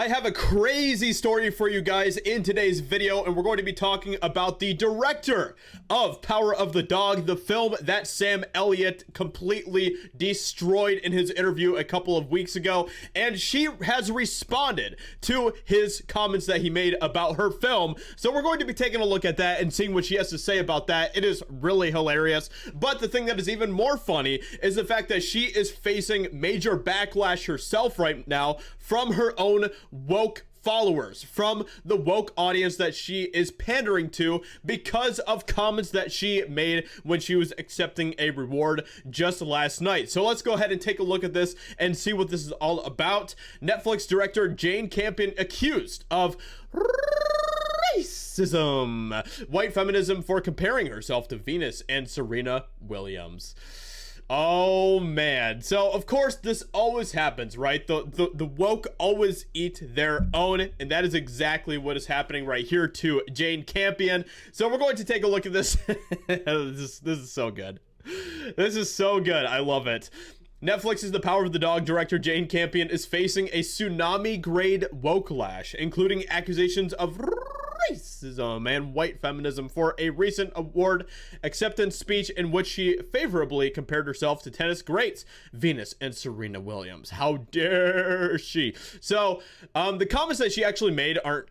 I have a crazy story for you guys in today's video, and we're going to be talking about the director of Power of the Dog, the film that Sam Elliott completely destroyed in his interview a couple of weeks ago, and she has responded to his comments that he made about her film. So we're going to be taking a look at that and seeing what she has to say about that. It is really hilarious, but the thing that is even more funny is the fact that she is facing major backlash herself right now from her own woke followers, from the woke audience that she is pandering to because of comments that she made when she was accepting a reward just last night. So let's go ahead and take a look at this and see what this is all about. Netflix director Jane Campion accused of racism, white feminism for comparing herself to Venus and Serena Williams. Oh man. So of course this always happens, right? The woke always eat their own, and that is exactly what is happening right here to Jane Campion. So we're going to take a look at this. This is so good. This is so good. I love it. Netflix's The Power of the Dog director Jane Campion is facing a tsunami-grade woke-lash, including accusations of racism and white feminism for a recent award acceptance speech in which she favorably compared herself to tennis greats Venus and Serena Williams. How dare she? So the comments that she actually made aren't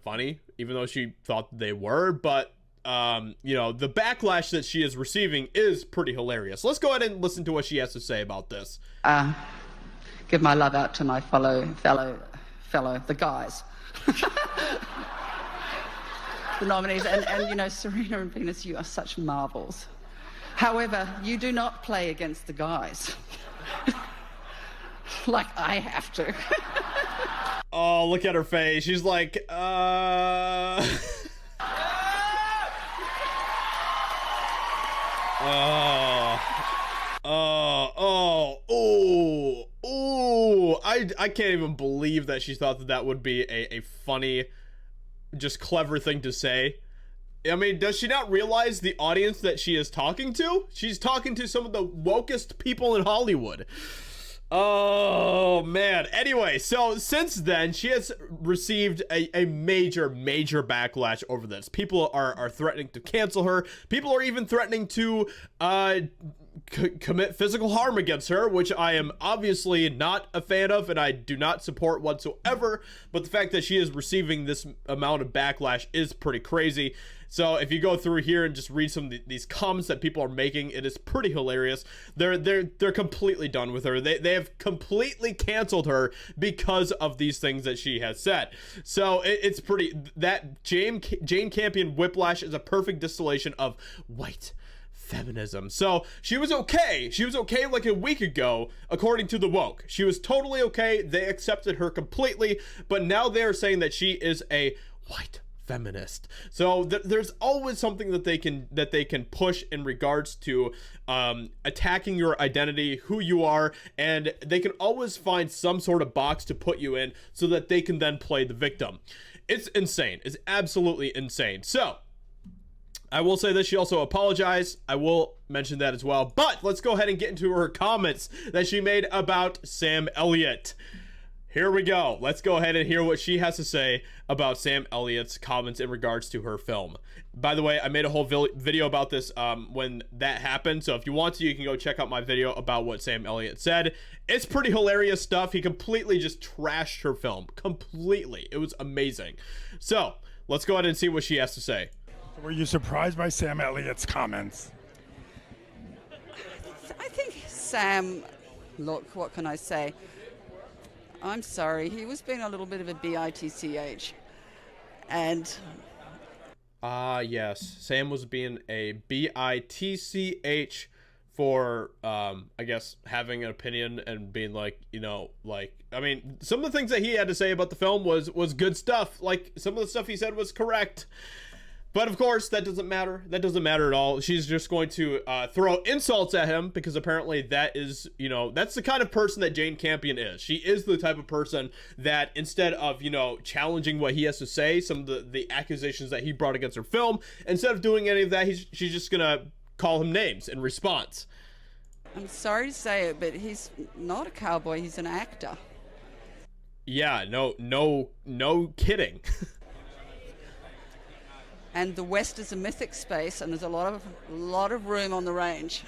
funny, even though she thought they were, but you know, the backlash that she is receiving is pretty hilarious. Let's go ahead and listen to what she has to say about this. Give my love out to my fellow, the guys. The nominees, and you know, Serena and Venus, you are such marvels. However, you do not play against the guys. Like I have to. Oh, look at her face. She's like, I can't even believe that she thought that that would be a funny, just clever thing to say. I mean, does she not realize the audience that she is talking to? She's talking to some of the wokest people in Hollywood. Oh man. Anyway, so since then she has received a major backlash over this. People are threatening to cancel her. People are even threatening to commit physical harm against her, which I am obviously not a fan of and I do not support whatsoever. But the fact that she is receiving this amount of backlash is pretty crazy. So if you go through here and just read some of these comments that people are making, it is pretty hilarious. They're completely done with her. They have completely canceled her because of these things that she has said. So it's pretty, that Jane Campion whiplash is a perfect distillation of white feminism. So she was okay. She was okay like a week ago, according to the woke. She was totally okay. They accepted her completely, but now they're saying that she is a white feminist. So there's always something that they can push in regards to attacking your identity, who you are, and they can always find some sort of box to put you in so that they can then play the victim. It's insane. It's absolutely insane. So I will say that she also apologized. I will mention that as well. But let's go ahead and get into her comments that she made about Sam Elliott. Here we go. Let's go ahead and hear what she has to say about Sam Elliott's comments in regards to her film. By the way, I made a whole video about this when that happened. So if you want to, you can go check out my video about what Sam Elliott said. It's pretty hilarious stuff. He completely just trashed her film. Completely. It was amazing. So let's go ahead and see what she has to say. Were you surprised by Sam Elliott's comments? I think Sam, look, what can I say? I'm sorry, he was being a little bit of a bitch, and yes, Sam was being a bitch for I guess having an opinion and being like, you know, like, I mean, some of the things that he had to say about the film was good stuff. Like, some of the stuff he said was correct. But of course, that doesn't matter. That doesn't matter at all. She's just going to throw insults at him because apparently that is, you know, that's the kind of person that Jane Campion is. She is the type of person that instead of, you know, challenging what he has to say, some of the accusations that he brought against her film, instead of doing any of that, she's just going to call him names in response. I'm sorry to say it, but he's not a cowboy. He's an actor. Yeah, no kidding. And the West is a mythic space, and there's a lot of room on the range.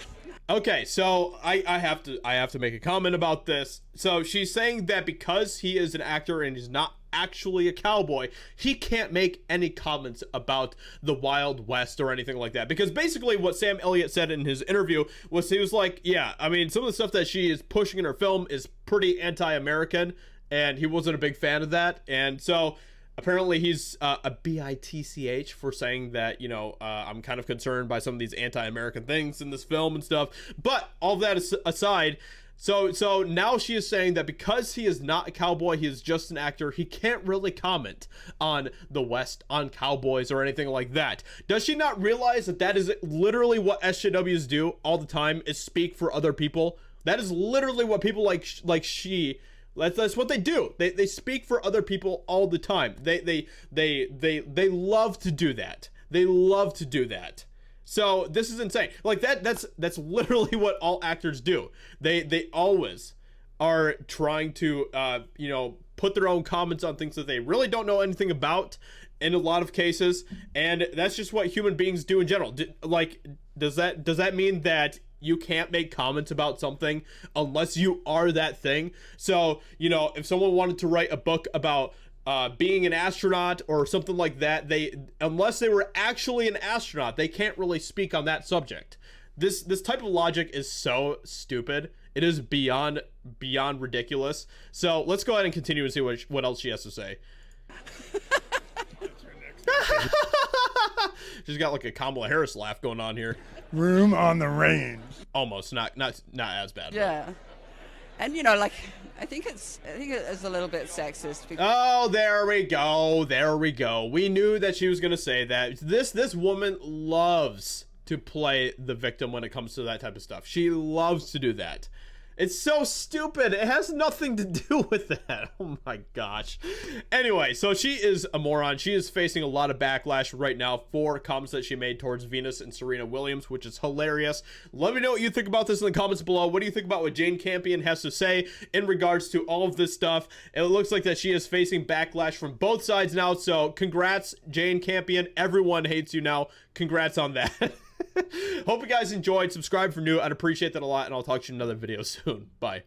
Okay, so I have to make a comment about this. So she's saying that because he is an actor and he's not actually a cowboy, he can't make any comments about the Wild West or anything like that. Because basically what Sam Elliott said in his interview was, he was like, yeah, I mean, some of the stuff that she is pushing in her film is pretty anti-American, and he wasn't a big fan of that. And so apparently he's a bitch for saying that, you know, I'm kind of concerned by some of these anti-American things in this film and stuff. But all of that aside, so now she is saying that because he is not a cowboy, he is just an actor, he can't really comment on the West, on cowboys, or anything like that. Does she not realize that that is literally what SJWs do all the time, is speak for other people? That is literally what people like she... That's what they do. They speak for other people all the time. They love to do that. They love to do that. So this is insane. Like that's literally what all actors do. They always are trying to you know, put their own comments on things that they really don't know anything about in a lot of cases, and that's just what human beings do in general. Like, does that mean that you can't make comments about something unless you are that thing? So, you know, if someone wanted to write a book about being an astronaut or something like that, unless they were actually an astronaut, they can't really speak on that subject. This type of logic is so stupid. It is beyond ridiculous. So let's go ahead and continue and see what else she has to say. She's got like a Kamala Harris laugh going on here. Room on the range. Almost, not as bad. Yeah. But. And you know, like, I think it's a little bit sexist. Oh, there we go. We knew that she was gonna say that. This woman loves to play the victim when it comes to that type of stuff. She loves to do that. It's so stupid. It has nothing to do with that. Oh my gosh. Anyway, so she is a moron. She is facing a lot of backlash right now for comments that she made towards Venus and Serena Williams, which is hilarious. Let me know what you think about this in the comments below. What do you think about what Jane Campion has to say in regards to all of this stuff? It looks like that she is facing backlash from both sides now. So congrats, Jane Campion. Everyone hates you now. Congrats on that. Hope you guys enjoyed. Subscribe for new. I'd appreciate that a lot, and I'll talk to you in another video soon. Bye.